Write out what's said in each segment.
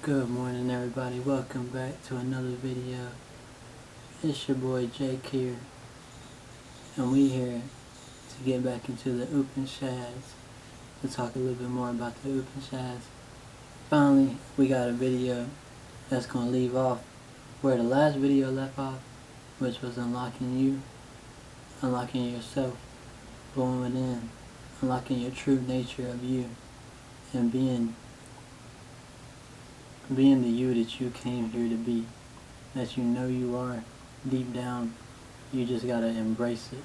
Good morning, everybody. Welcome back to another video. It's your boy Jake here, and we here to get back into the Upanishads to talk a little bit more about the Upanishads. Finally, we got a video that's going to leave off where the last video left off, which was unlocking you, unlocking yourself, going within, unlocking your true nature of you, and being the you that you came here to be, that you know you are deep down. You just gotta embrace it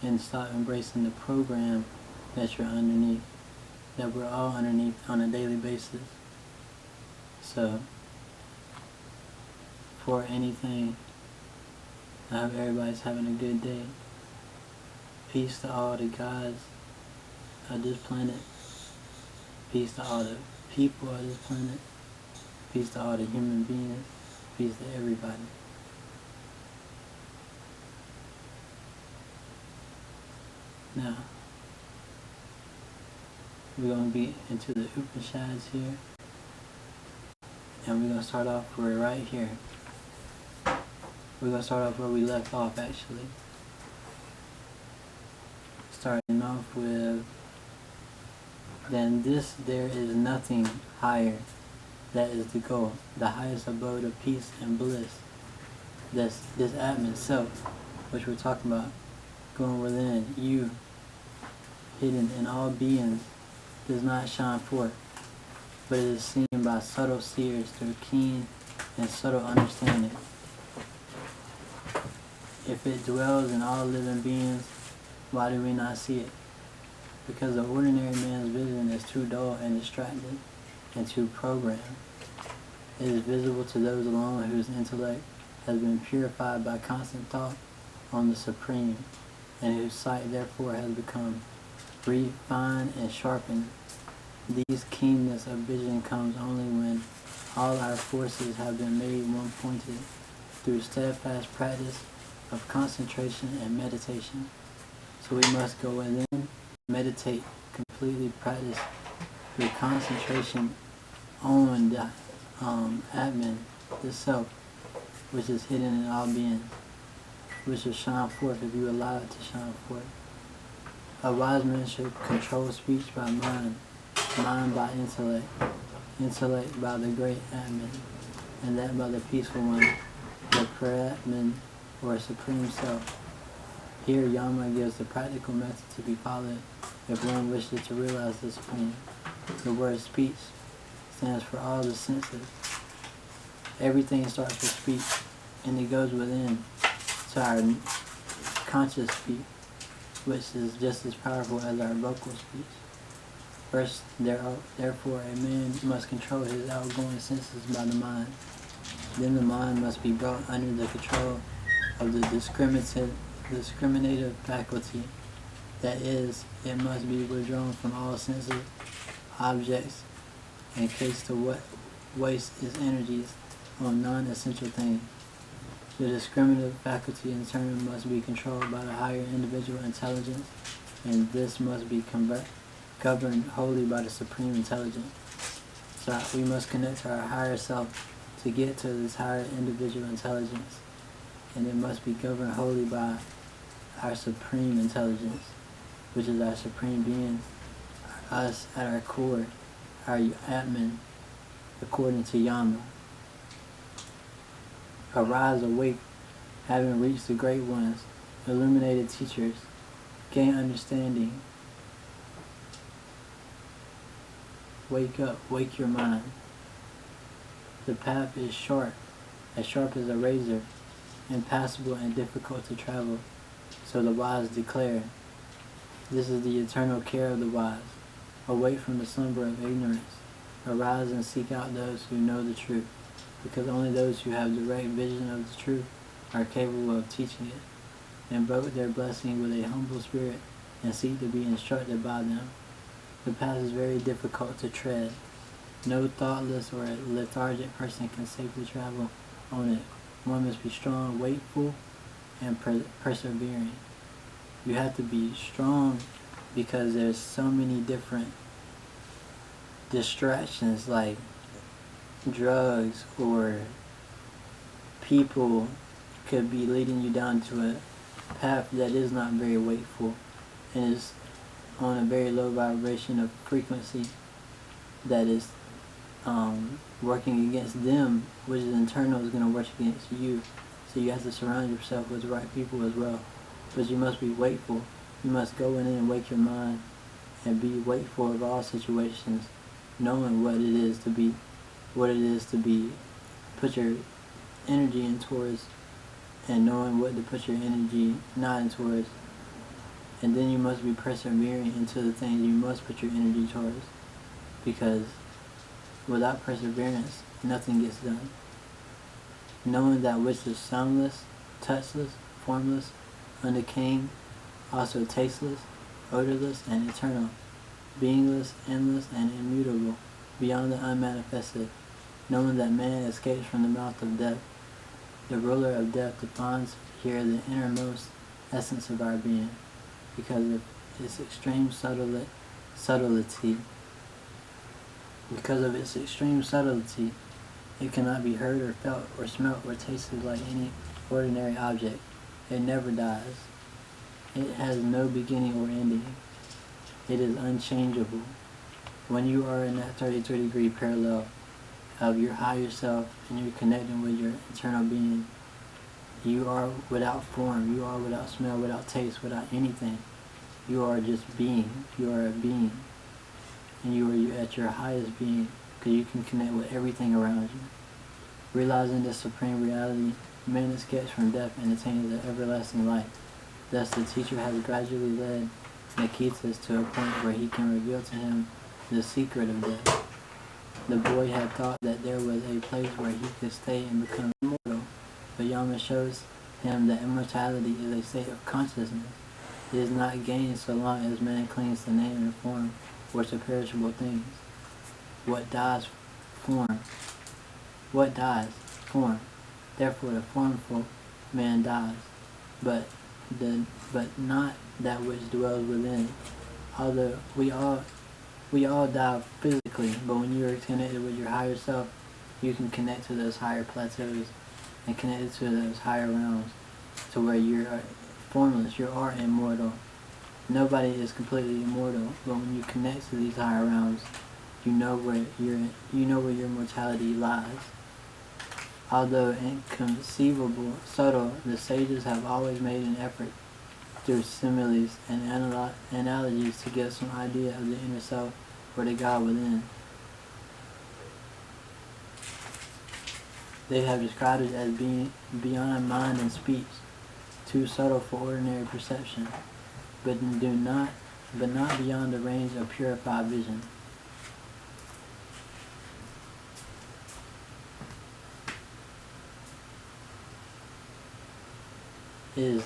and stop embracing the program that you're underneath, that we're all underneath on a daily basis. So, for anything, I hope everybody's having a good day. Peace to all the gods of this planet. Peace to all the people of this planet. Peace to all the human beings. Peace to everybody. Now, we're going to be into the Upanishads here. And we're going to start off right here. We're going to start off where we left off, actually. Starting off with, then this there is nothing higher. That is the goal, the highest abode of peace and bliss. This Atman self, which we're talking about, going within you, hidden in all beings, does not shine forth, but it is seen by subtle seers through keen and subtle understanding. If it dwells in all living beings, why do we not see it? Because the ordinary man's vision is too dull and distracted and too programmed. It is visible to those alone whose intellect has been purified by constant thought on the Supreme, and whose sight therefore has become refined and sharpened. These keenness of vision comes only when all our forces have been made one-pointed through steadfast practice of concentration and meditation. So we must go within, meditate, completely practice through concentration on the Atman, the self, which is hidden in all beings, which will shine forth if you allow it to shine forth. A wise man should control speech by mind, mind by intellect, intellect by the great Atman, and that by the peaceful one, the Paratman, or Supreme Self. Here Yama gives the practical method to be followed if one wishes to realize the Supreme. The word speech stands for all the senses. Everything starts with speech, and it goes within to our conscious speech, which is just as powerful as our vocal speech. First, therefore, a man must control his outgoing senses by the mind. Then the mind must be brought under the control of the discriminative faculty. That is, it must be withdrawn from all senses, objects, and case to what waste its energies on non-essential things. The discriminative faculty in turn must be controlled by the higher individual intelligence, and this must be governed wholly by the supreme intelligence. So we must connect to our higher self to get to this higher individual intelligence, and it must be governed wholly by our supreme intelligence, which is our supreme being, us at our core, our Atman, according to Yama. Arise, awake, having reached the great ones, illuminated teachers, gain understanding. Wake up, wake your mind. The path is sharp as a razor, impassable and difficult to travel. So the wise declare, this is the eternal care of the wise. Awake from the slumber of ignorance. Arise and seek out those who know the truth, because only those who have direct vision of the truth are capable of teaching it. Invoke their blessing with a humble spirit and seek to be instructed by them. The path is very difficult to tread. No thoughtless or lethargic person can safely travel on it. One must be strong, wakeful, and persevering. You have to be strong because there's so many different distractions, like drugs or people could be leading you down to a path that is not very wakeful and is on a very low vibration of frequency that is working against them, which is internal is going to work against you. So you have to surround yourself with the right people as well. But you must be wakeful. You must go in and wake your mind and be wakeful of all situations, knowing what it is to be, put your energy in towards, and knowing what to put your energy not in towards. And then you must be persevering into the things you must put your energy towards, because without perseverance, nothing gets done. Knowing that which is soundless, touchless, formless, undecaying, also tasteless, odorless, and eternal, beingless, endless, and immutable, beyond the unmanifested. Knowing that man escapes from the mouth of death. The ruler of death defines here the innermost essence of our being, because of its extreme subtlety. Because of its extreme subtlety, it cannot be heard or felt or smelt or tasted like any ordinary object. It never dies. It has no beginning or ending. It is unchangeable. When you are in that 32-degree parallel of your higher self and you're connecting with your internal being, you are without form, you are without smell, without taste, without anything. You are just being. You are a being. And you are at your highest being, because you can connect with everything around you. Realizing this supreme reality, man escapes from death and attains the everlasting life. Thus the teacher has gradually led Nikitas to a point where he can reveal to him the secret of death. The boy had thought that there was a place where he could stay and become immortal, but Yama shows him that immortality is a state of consciousness. It is not gained so long as man clings to name and form or to perishable things. What dies? Form. What dies? Form. Therefore the formful man dies, but not that which dwells within. Although we all die physically, but when you are connected with your higher self, you can connect to those higher plateaus and connect to those higher realms, to where you're formless, you are immortal. Nobody is completely immortal, but when you connect to these higher realms, you know where your mortality lies. Although inconceivable, subtle, the sages have always made an effort through similes and analogies to get some idea of the inner self or the God within. They have described it as being beyond mind and speech, too subtle for ordinary perception, but not beyond the range of purified vision. It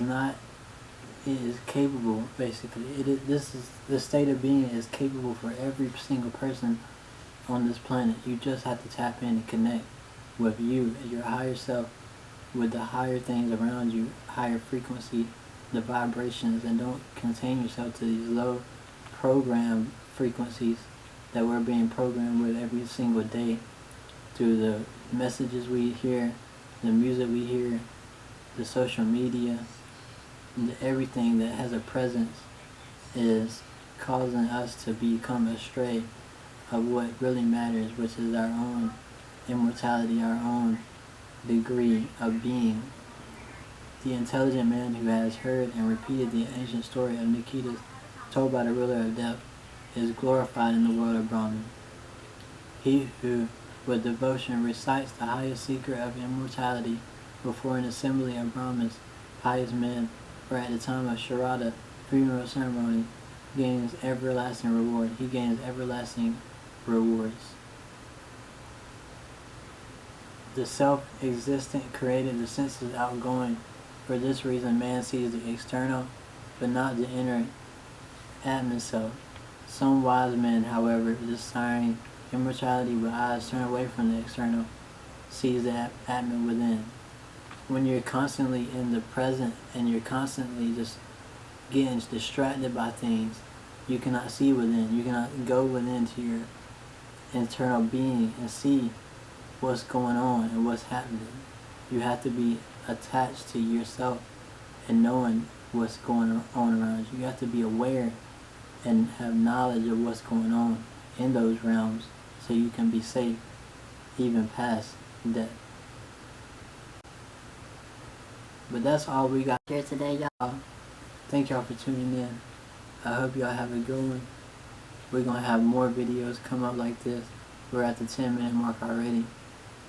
is capable, basically. The state of being is capable for every single person on this planet. You just have to tap in and connect with you, your higher self, with the higher things around you, higher frequency, the vibrations, and don't contain yourself to these low programmed frequencies that we're being programmed with every single day through the messages we hear, the music we hear, the social media, everything that has a presence is causing us to become astray of what really matters, which is our own immortality, our own degree of being. The intelligent man who has heard and repeated the ancient story of Nikitas told by the ruler of death is glorified in the world of Brahman. He who with devotion recites the highest secret of immortality before an assembly of Brahmins, pious men, or at the time of Sharada, funeral ceremony, gains everlasting reward. He gains everlasting rewards. The self-existent created, the senses outgoing. For this reason, man sees the external, but not the inner Atman self. Some wise men, however, desiring immortality with eyes turned away from the external, sees the Atman within. When you're constantly in the present and you're constantly just getting distracted by things, you cannot see within. You cannot go within to your internal being and see what's going on and what's happening. You have to be attached to yourself and knowing what's going on around you. You have to be aware and have knowledge of what's going on in those realms so you can be safe even past death. But that's all we got here today, y'all. Thank y'all for tuning in. I hope y'all have a good one. We're going to have more videos come up like this. We're at the 10-minute mark already.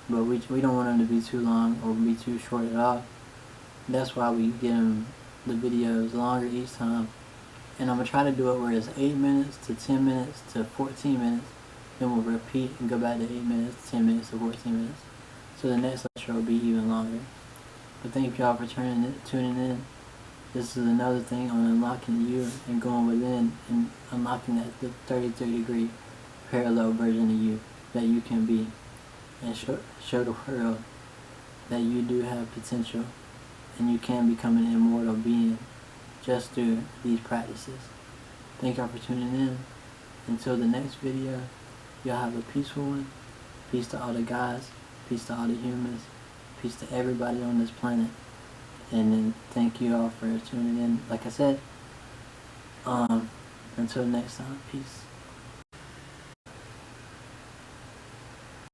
But we don't want them to be too long or be too short at all. That's why we get them the videos longer each time. And I'm going to try to do it where it's 8 minutes to 10 minutes to 14 minutes. Then we'll repeat and go back to 8 minutes, 10 minutes to 14 minutes. So the next lecture will be even longer. But thank y'all for tuning in. This is another thing on unlocking you and going within and unlocking that the 33 degree parallel version of you that you can be, and show the world that you do have potential and you can become an immortal being just through these practices. Thank y'all for tuning in. Until the next video, y'all have a peaceful one. Peace to all the guys, peace to all the humans, peace to everybody on this planet. And then thank you all for tuning in. Like I said, until next time, peace.